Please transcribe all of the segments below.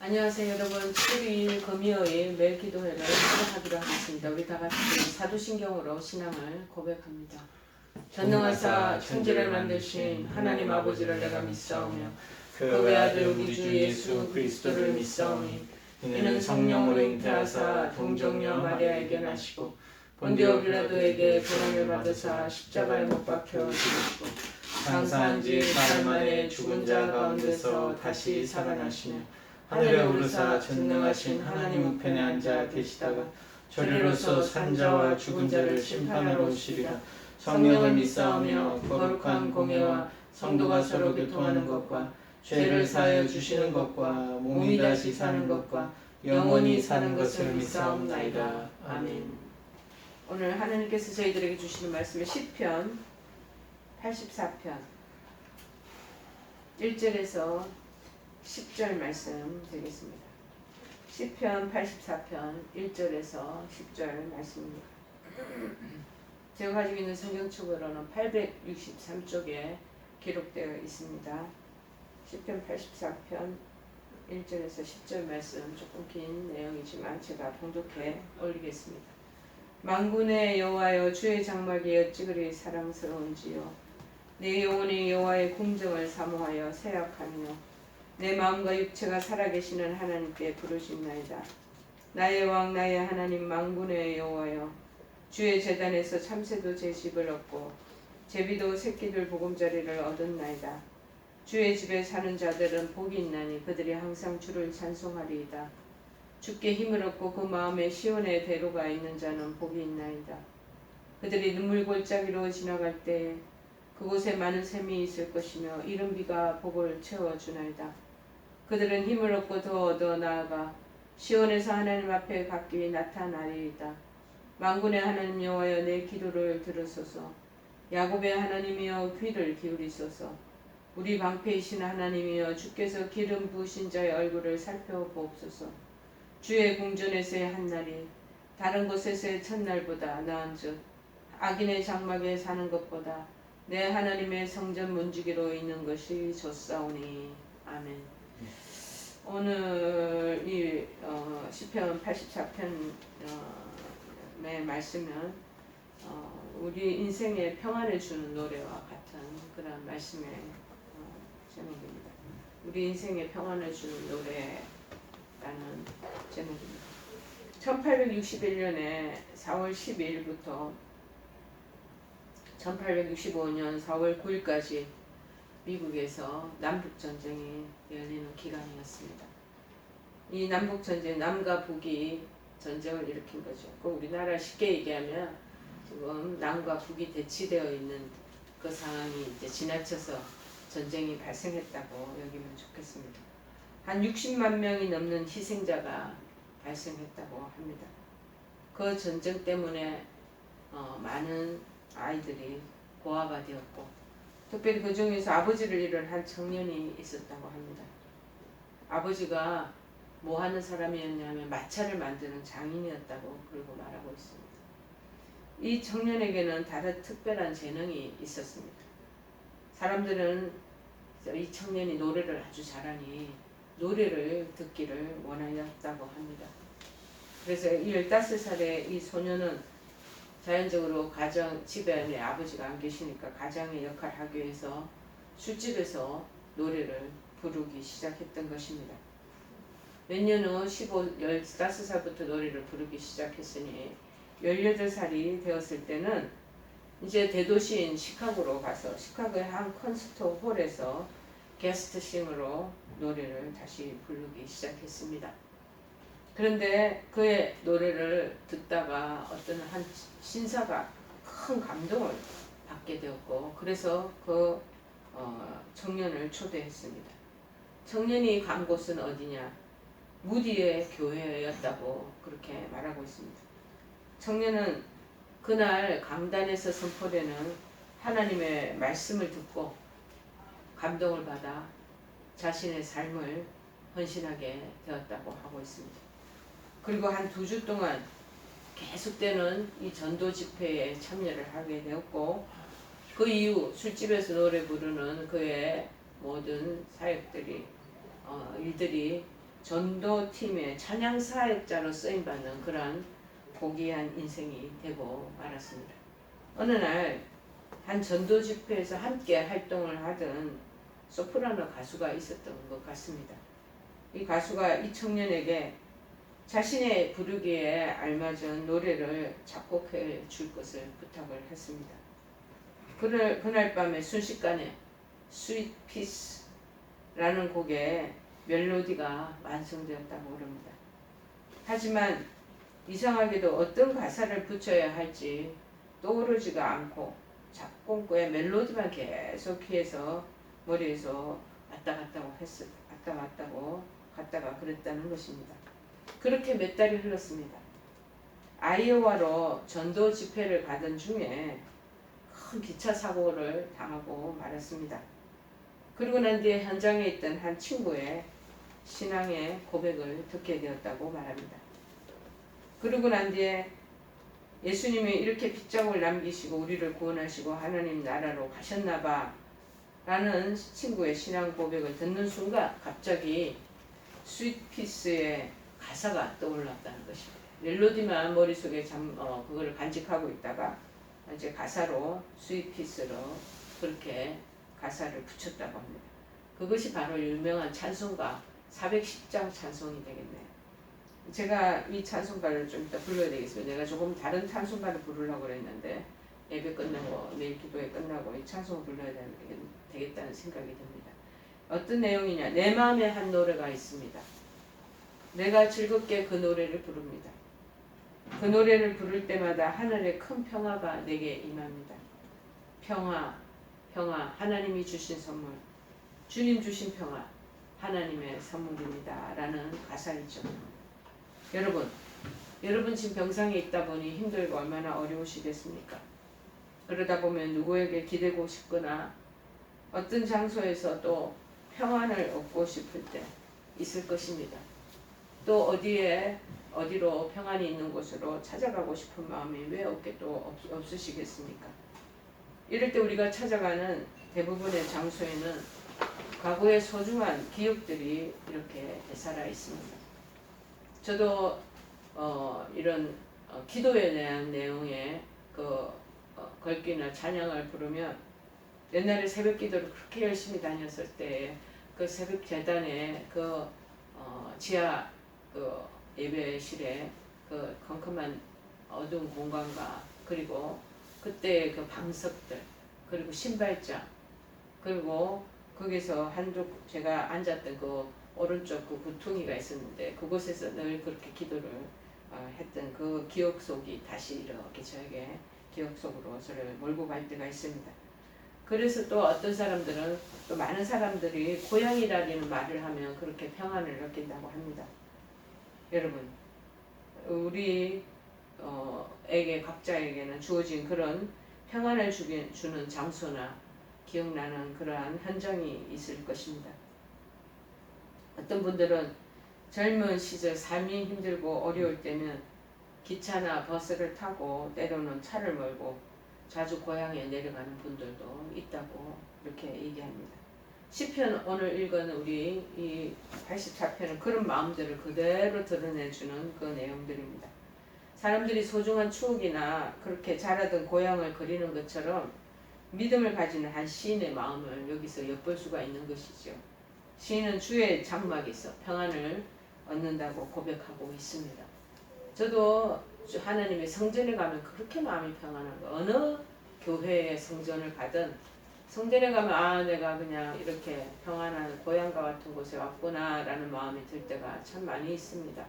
안녕하세요 여러분. 12일 금요일 매일 기도회를 시작하기로 하겠습니다. 우리 다 같이 사도신경으로 신앙을 고백합니다. 전능하사 천지를 만드신 하나님 아버지를 내가 믿사오며 그 외아들 우리 주 예수 그리스도를 믿사오니 이는 성령으로 잉태하사 동정녀 마리아에게 나시고 본디오 빌라도에게 고난을 받으사 십자가에 못 박혀 죽으시고 장사한 지 사흘 만에 죽은 자 가운데서 다시 살아나시며 하늘에 오르사 전능하신 하나님 우편에 앉아 계시다가 저리로서 산자와 죽은 자를 심판하러 오시리라. 성령을 믿사오며 거룩한 공예와 성도가 서로 교통하는 것과 죄를 사하여 주시는 것과 몸이 다시 사는 것과 영원히 사는 것을 믿사옵나이다. 아멘. 오늘 하나님께서 저희들에게 주시는 말씀은 시편 84편 1절에서 10절 말씀 드리겠습니다. 시편 84편 1절에서 10절 말씀입니다. 제가 가지고 있는 성경책으로는 863쪽에 기록되어 있습니다. 시편 84편 1절에서 10절 말씀 조금 긴 내용이지만 제가 봉독해 올리겠습니다. 만군의 여호와여 주의 장막이 어찌 그리 사랑스러운지요. 내 영혼이 여호와의 공정을 사모하여 새약하며 내 마음과 육체가 살아계시는 하나님께 부르짖나이다. 나의 왕 나의 하나님 만군의 여호와여 주의 제단에서 참새도 제 집을 얻고 제비도 새끼들 보금자리를 얻었나이다. 주의 집에 사는 자들은 복이 있나니 그들이 항상 주를 찬송하리이다. 주께 힘을 얻고 그 마음에 시온의 대로가 있는 자는 복이 있나이다. 그들이 눈물 골짜기로 지나갈 때에 그곳에 많은 샘이 있을 것이며 이른 비가 복을 채워주나이다. 그들은 힘을 얻고 더 얻어 나아가 시온에서 하나님 앞에 각기 나타나리이다. 만군의 하나님 여호와여 내 기도를 들으소서. 야곱의 하나님이여 귀를 기울이소서. 우리 방패이신 하나님이여 주께서 기름 부으신 자의 얼굴을 살펴보옵소서. 주의 궁전에서의 한날이 다른 곳에서의 첫날보다 나은즉 악인의 장막에 사는 것보다 내 하나님의 성전 문지기로 있는 것이 좋사오니. 아멘. 오늘 이 시편 84편의 말씀은 우리 인생에 평안을 주는 노래와 같은 그런 말씀의 제목입니다. 우리 인생에 평안을 주는 노래라는 제목입니다. 1861년에 4월 12일부터 1865년 4월 9일까지 미국에서 남북전쟁이 열리는 기간이었습니다. 이 남북전쟁, 남과 북이 전쟁을 일으킨 거죠. 우리나라 쉽게 얘기하면 지금 남과 북이 대치되어 있는 그 상황이 이제 지나쳐서 전쟁이 발생했다고 여기면 좋겠습니다. 한 60만 명이 넘는 희생자가 발생했다고 합니다. 그 전쟁 때문에 많은 아이들이 고아가 되었고 특별히 그 중에서 아버지를 잃은 한 청년이 있었다고 합니다. 아버지가 뭐 하는 사람이었냐면 마차를 만드는 장인이었다고 그러고 말하고 있습니다. 이 청년에게는 다른 특별한 재능이 있었습니다. 사람들은 이 청년이 노래를 아주 잘하니 노래를 듣기를 원하였다고 합니다. 그래서 15살의 이 소년은 자연적으로 집에 아버지가 안 계시니까 가장의 역할을 하기 위해서 술집에서 노래를 부르기 시작했던 것입니다. 몇 년 후 15살부터 노래를 부르기 시작했으니 18살이 되었을 때는 이제 대도시인 시카고로 가서 시카고의 한 콘서트 홀에서 게스트싱으로 노래를 다시 부르기 시작했습니다. 그런데 그의 노래를 듣다가 어떤 한 신사가 큰 감동을 받게 되었고 그래서 그 청년을 초대했습니다. 청년이 간 곳은 어디냐? 무디의 교회였다고 그렇게 말하고 있습니다. 청년은 그날 강단에서 선포되는 하나님의 말씀을 듣고 감동을 받아 자신의 삶을 헌신하게 되었다고 하고 있습니다. 그리고 한 2주 동안 계속되는 이 전도 집회에 참여를 하게 되었고 그 이후 술집에서 노래 부르는 그의 모든 사역들이 일들이 전도팀의 찬양 사역자로 쓰임받는 그러한 고귀한 인생이 되고 말았습니다. 어느 날 한 전도 집회에서 함께 활동을 하던 소프라노 가수가 있었던 것 같습니다. 이 가수가 이 청년에게 자신의 부르기에 알맞은 노래를 작곡해 줄 것을 부탁을 했습니다. 그날 밤에 순식간에 스윗 피스라는 곡의 멜로디가 완성되었다고 합니다. 하지만 이상하게도 어떤 가사를 붙여야 할지 떠오르지가 않고 작곡의 멜로디만 계속 귀에서 머리에서 왔다 갔다가 그랬다는 것입니다. 그렇게 몇 달이 흘렀습니다. 아이오와로 전도 집회를 가던 중에 큰 기차 사고를 당하고 말았습니다. 그리고 난 뒤에 현장에 있던 한 친구의 신앙의 고백을 듣게 되었다고 말합니다. 그리고 난 뒤에 예수님이 이렇게 핏자국을 남기시고 우리를 구원하시고 하나님 나라로 가셨나봐 라는 친구의 신앙 고백을 듣는 순간 갑자기 스윗피스의 가사가 떠올랐다는 것입니다. 멜로디만 머릿속에 그걸 간직하고 있다가 이제 가사로 스윗피스로 그렇게 가사를 붙였다고 합니다. 그것이 바로 유명한 찬송가 410장 찬송이 되겠네요. 제가 이 찬송가를 좀 이따 불러야 되겠습니다. 내가 조금 다른 찬송가를 부르려고 그랬는데 예배 끝나고 내일 기도회 끝나고 이 찬송을 불러야 되겠다는 생각이 듭니다. 어떤 내용이냐? 내 마음에 한 노래가 있습니다. 내가 즐겁게 그 노래를 부릅니다. 그 노래를 부를 때마다 하늘의 큰 평화가 내게 임합니다. 평화, 하나님이 주신 선물, 주님 주신 평화, 하나님의 선물입니다. 라는 가사이죠. 여러분 지금 병상에 있다 보니 힘들고 얼마나 어려우시겠습니까? 그러다 보면 누구에게 기대고 싶거나 어떤 장소에서 또 평안을 얻고 싶을 때 있을 것입니다. 또 어디로 평안이 있는 곳으로 찾아가고 싶은 마음이 왜 없으시겠습니까? 이럴 때 우리가 찾아가는 대부분의 장소에는 과거의 소중한 기억들이 이렇게 되살아 있습니다. 저도 이런 기도에 대한 내용의 걸기나 찬양을 부르면 옛날에 새벽 기도를 그렇게 열심히 다녔을 때 그 새벽 재단에 지하 예배실에 그 컴컴한 어두운 공간과 그리고 그때 그 방석들 그리고 신발장 그리고 거기서 제가 앉았던 그 오른쪽 그 구퉁이가 있었는데 그곳에서 늘 그렇게 기도를 했던 그 기억 속이 다시 이렇게 저에게 기억 속으로 저를 몰고 갈 때가 있습니다. 그래서 또 어떤 사람들은 또 많은 사람들이 고향이라는 말을 하면 그렇게 평안을 느낀다고 합니다. 여러분 우리 각자에게는 주어진 그런 평안을 주는 장소나 기억나는 그러한 현장이 있을 것입니다. 어떤 분들은 젊은 시절 삶이 힘들고 어려울 때는 기차나 버스를 타고 때로는 차를 몰고 자주 고향에 내려가는 분들도 있다고 이렇게 얘기합니다. 시편 오늘 읽은 우리 이 84편은 그런 마음들을 그대로 드러내주는 그 내용들입니다. 사람들이 소중한 추억이나 그렇게 자라던 고향을 그리는 것처럼 믿음을 가지는 한 시인의 마음을 여기서 엿볼 수가 있는 것이죠. 시인은 주의 장막에서 평안을 얻는다고 고백하고 있습니다. 저도 하나님의 성전에 가면 그렇게 마음이 평안한 거. 어느 교회의 성전을 가든 성전에 가면 내가 그냥 이렇게 평안한 고향과 같은 곳에 왔구나 라는 마음이 들 때가 참 많이 있습니다.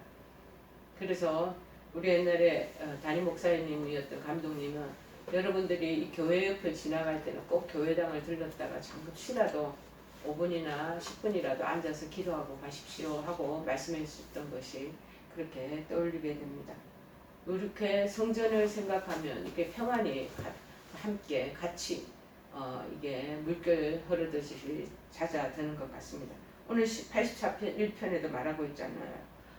그래서 우리 옛날에 담임 목사님이었던 감독님은 여러분들이 이 교회 옆을 지나갈 때는 꼭 교회당을 들렀다가 잠시라도 5분이나 10분이라도 앉아서 기도하고 가십시오 하고 말씀해 주셨던 것이 그렇게 떠올리게 됩니다. 이렇게 성전을 생각하면 이게 평안이 함께 같이 이게 물결 흐르듯이 잦아드는 것 같습니다. 오늘 84편 1편에도 말하고 있잖아요.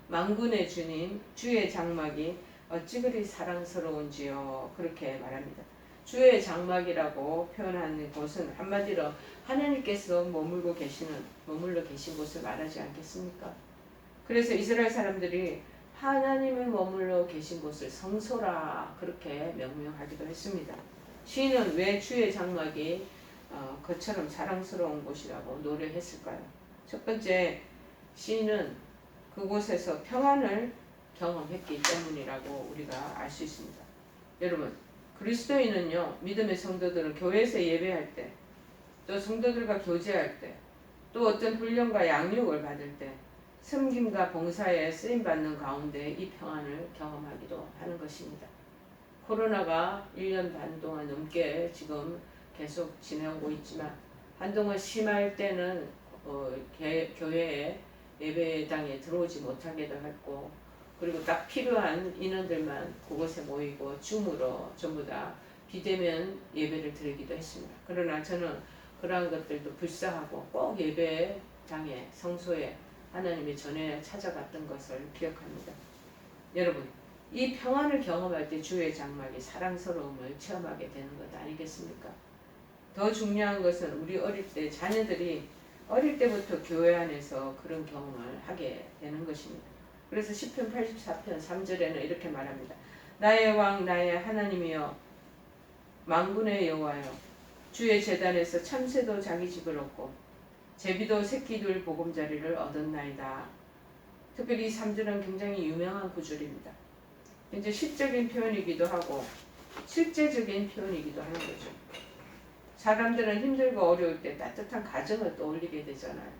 만군의 주님 주의 장막이 어찌 그리 사랑스러운지요 그렇게 말합니다. 주의 장막이라고 표현하는 곳은 한마디로 하나님께서 머물러 계신 곳을 말하지 않겠습니까? 그래서 이스라엘 사람들이 하나님의 머물러 계신 곳을 성소라 그렇게 명명하기도 했습니다. 시인은 왜 주의 장막이 그처럼 사랑스러운 곳이라고 노래했을까요? 첫 번째, 시인은 그곳에서 평안을 경험했기 때문이라고 우리가 알 수 있습니다. 여러분, 그리스도인은요, 믿음의 성도들은 교회에서 예배할 때, 또 성도들과 교제할 때, 또 어떤 훈련과 양육을 받을 때, 섬김과 봉사에 쓰임받는 가운데 이 평안을 경험하기도 하는 것입니다. 코로나가 1년 반 동안 넘게 지금 계속 지내오고 있지만 한동안 심할 때는 교회에 예배당에 들어오지 못하게도 했고, 그리고 딱 필요한 인원들만 그곳에 모이고 줌으로 전부 다 비대면 예배를 드리기도 했습니다. 그러나 저는 그러한 것들도 불사하고 꼭 예배당에 성소에 하나님의 전에 찾아갔던 것을 기억합니다. 여러분, 이 평안을 경험할 때 주의 장막이 사랑스러움을 체험하게 되는 것 아니겠습니까? 더 중요한 것은 우리 어릴 때 자녀들이 어릴 때부터 교회 안에서 그런 경험을 하게 되는 것입니다. 그래서 시편 84편 3절에는 이렇게 말합니다. 나의 왕 나의 하나님이여 만군의 여호와여 주의 제단에서 참새도 자기 집을 얻고 제비도 새끼들 보금자리를 얻었나이다. 특별히 이 3절은 굉장히 유명한 구절입니다. 이제 시적인 표현이기도 하고 실제적인 표현이기도 하는 거죠. 사람들은 힘들고 어려울 때 따뜻한 가정을 떠올리게 되잖아요.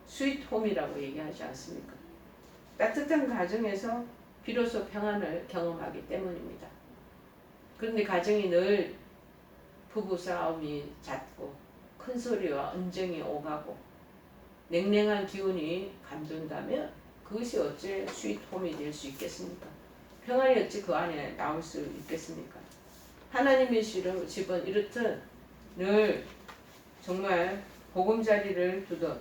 스윗홈이라고 얘기하지 않습니까? 따뜻한 가정에서 비로소 평안을 경험하기 때문입니다. 그런데 가정이 늘 부부싸움이 잦고 큰 소리와 언쟁이 오가고 냉랭한 기운이 감돈다면 그것이 어째 스윗홈이 될 수 있겠습니까? 평안이 어찌 그 안에 나올 수 있겠습니까? 하나님의 집은 이렇듯 늘 정말 보금자리를 두듯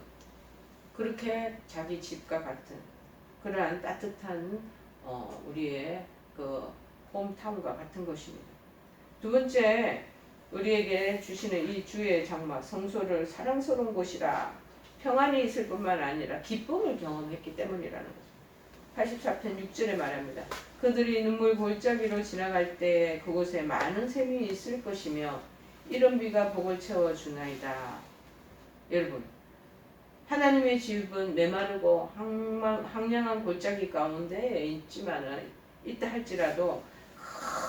그렇게 자기 집과 같은 그러한 따뜻한 우리의 그 홈타운과 같은 것입니다. 두 번째, 우리에게 주시는 이 주의 장막 성소를 사랑스러운 곳이라 평안이 있을 뿐만 아니라 기쁨을 경험했기 때문이라는 거죠. 84편 6절에 말합니다. 그들이 눈물 골짜기로 지나갈 때 그곳에 많은 샘이 있을 것이며 이른 비가 복을 채워주나이다. 여러분, 하나님의 집은 메마르고 황량한 골짜기 가운데 있다 할지라도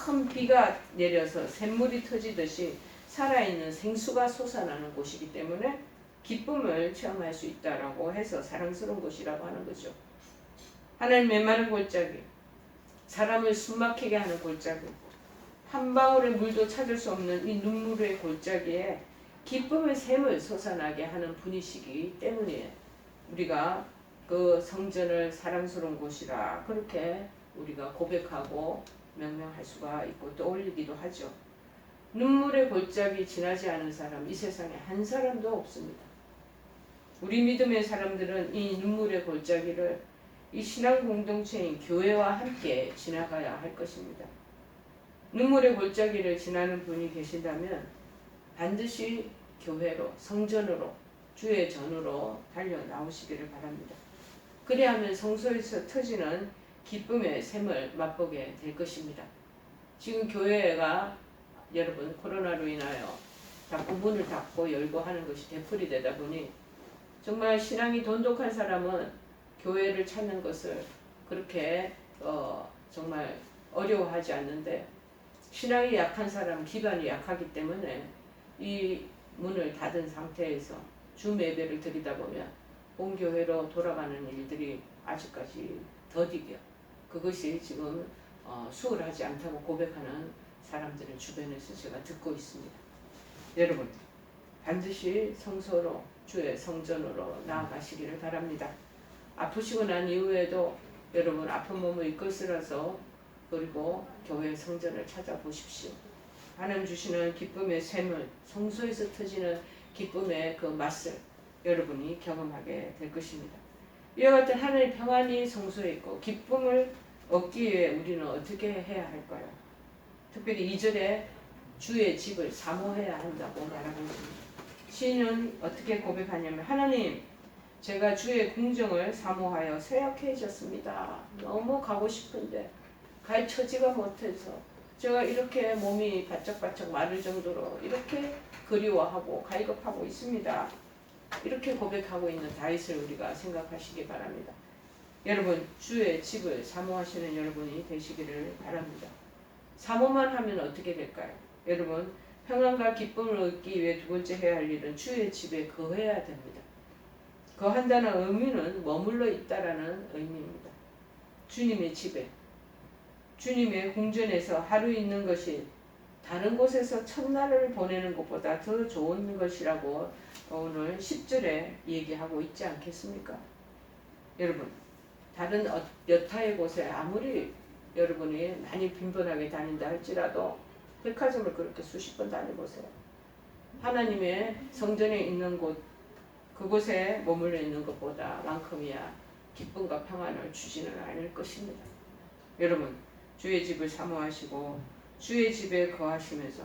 큰 비가 내려서 샘물이 터지듯이 살아있는 생수가 솟아나는 곳이기 때문에 기쁨을 체험할 수 있다라고 해서 사랑스러운 곳이라고 하는 거죠. 하나님 메마른 골짜기, 사람을 숨막히게 하는 골짜기, 한 방울의 물도 찾을 수 없는 이 눈물의 골짜기에 기쁨의 샘을 솟아나게 하는 분이시기 때문에 우리가 그 성전을 사랑스러운 곳이라 그렇게 우리가 고백하고 명명할 수가 있고 떠올리기도 하죠. 눈물의 골짜기 지나지 않은 사람 이 세상에 한 사람도 없습니다. 우리 믿음의 사람들은 이 눈물의 골짜기를 이 신앙 공동체인 교회와 함께 지나가야 할 것입니다. 눈물의 골짜기를 지나는 분이 계신다면 반드시 교회로 성전으로 주의 전으로 달려 나오시기를 바랍니다. 그리하면 성소에서 터지는 기쁨의 샘을 맛보게 될 것입니다. 지금 교회가 여러분 코로나로 인하여 자꾸 문을 닫고 열고 하는 것이 되풀이 되다 보니 정말 신앙이 돈독한 사람은 교회를 찾는 것을 그렇게 정말 어려워하지 않는데 신앙이 약한 사람, 기반이 약하기 때문에 이 문을 닫은 상태에서 주 예배를 드리다 보면 본 교회로 돌아가는 일들이 아직까지 더디게 그것이 지금 수월하지 않다고 고백하는 사람들을 주변에서 제가 듣고 있습니다. 여러분 반드시 성소로 주의 성전으로 나아가시기를 바랍니다. 아프시고 난 이후에도 여러분 아픈 몸을 이끌쓰라서 그리고 교회 성전을 찾아보십시오. 하나님 주시는 기쁨의 샘을 성소에서 터지는 기쁨의 그 맛을 여러분이 경험하게 될 것입니다. 이와 같은 하나님의 평안이 성소에 있고 기쁨을 얻기 위해 우리는 어떻게 해야 할까요? 특별히 2절에 주의 집을 사모해야 한다고 말하고 있습니다. 시인은 어떻게 고백하냐면 하나님 제가 주의 궁정을 사모하여 쇠약해졌습니다. 너무 가고 싶은데 갈 처지가 못해서 제가 이렇게 몸이 바짝바짝 마를 정도로 이렇게 그리워하고 갈급하고 있습니다. 이렇게 고백하고 있는 다윗을 우리가 생각하시기 바랍니다. 여러분, 주의 집을 사모하시는 여러분이 되시기를 바랍니다. 사모만 하면 어떻게 될까요? 여러분, 평안과 기쁨을 얻기 위해 두 번째 해야 할 일은 주의 집에 거해야 됩니다. 거한다는 의미는 머물러 있다라는 의미입니다. 주님의 집에, 주님의 궁전에서 하루 있는 것이 다른 곳에서 첫날을 보내는 것보다 더 좋은 것이라고 오늘 10절에 얘기하고 있지 않겠습니까? 여러분, 다른 여타의 곳에 아무리 여러분이 많이 빈번하게 다닌다 할지라도 백화점을 그렇게 수십 번 다녀보세요. 하나님의 성전에 있는 곳, 그곳에 머물러 있는 것보다 만큼이야 기쁨과 평안을 주지는 않을 것입니다. 여러분, 주의 집을 사모하시고 주의 집에 거하시면서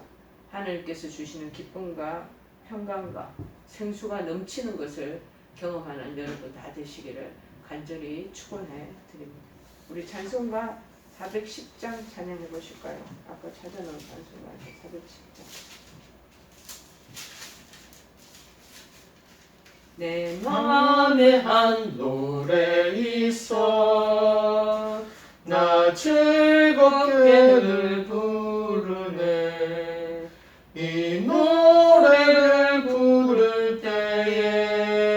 하나님께서 주시는 기쁨과 평강과 생수가 넘치는 것을 경험하는 여러분 다 되시기를 간절히 축원해 드립니다. 우리 찬송가 410장 찬양해 보실까요? 아까 찾아놓은 찬송가 410장. 내 마음에 한 노래 있어 나 즐겁게 늘 부르네. 이 노래를 부를 때에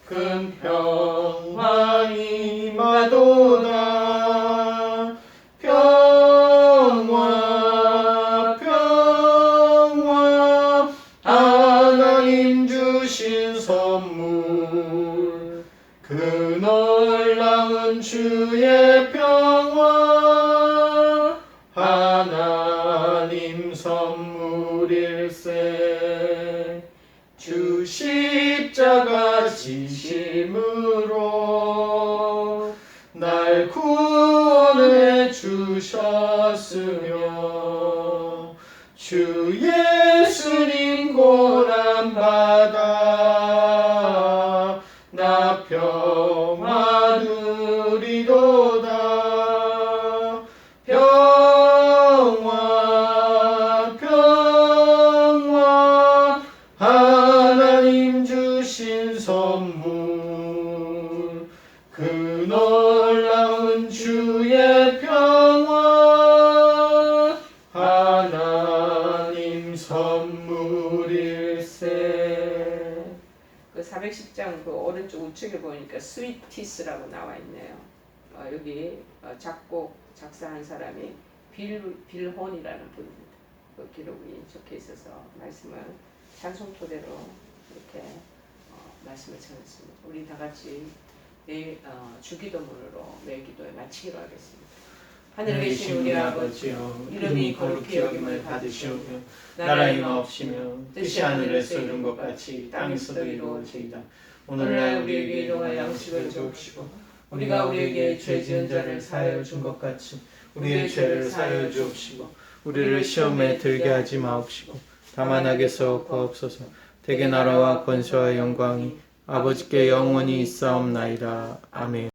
큰 평화 임하도다. 평화 평화 하나님 주신 선물 그 놀라운 주의 평화 하나님 선물일세. 주 십자가 지심으로 날 구원해 주셨으며 주 예수님 고난받아 나 평화 누리도다. 평화 평화 하나님 주신 선물 그 놀라운 주의 평화 하나님 선물일세. 그 410장 그 오른쪽 우측에 보니까 스위티스라고 나와 있네요. 여기 작사한 사람이 빌혼이라는 분입니다. 그 기록이 적혀 있어서 말씀을 찬송 토대로 이렇게 말씀을 전했습니다. 우리 다 같이 내일 주기도문으로 매일 기도에 마치기로 하겠습니다. 하늘에 계신 우리 아버지여, 이름이 거룩히 여김을 받으시오며 나라의 임하옵시며 뜻이 하늘에서 이룬 것 같이 땅에서도 이루어지이다. 오늘날 우리에게 일용할 양식을 주옵시고 우리가 우리에게 죄 지은 자를 사하여 준 것 같이 우리의 죄를 사하여 주옵시고 우리를 시험에 들게 하지 마옵시고 다만 악에서 구하옵소서. 대개 나라와 권세와 영광이 아버지께 영원히 있사옵나이다. 아멘.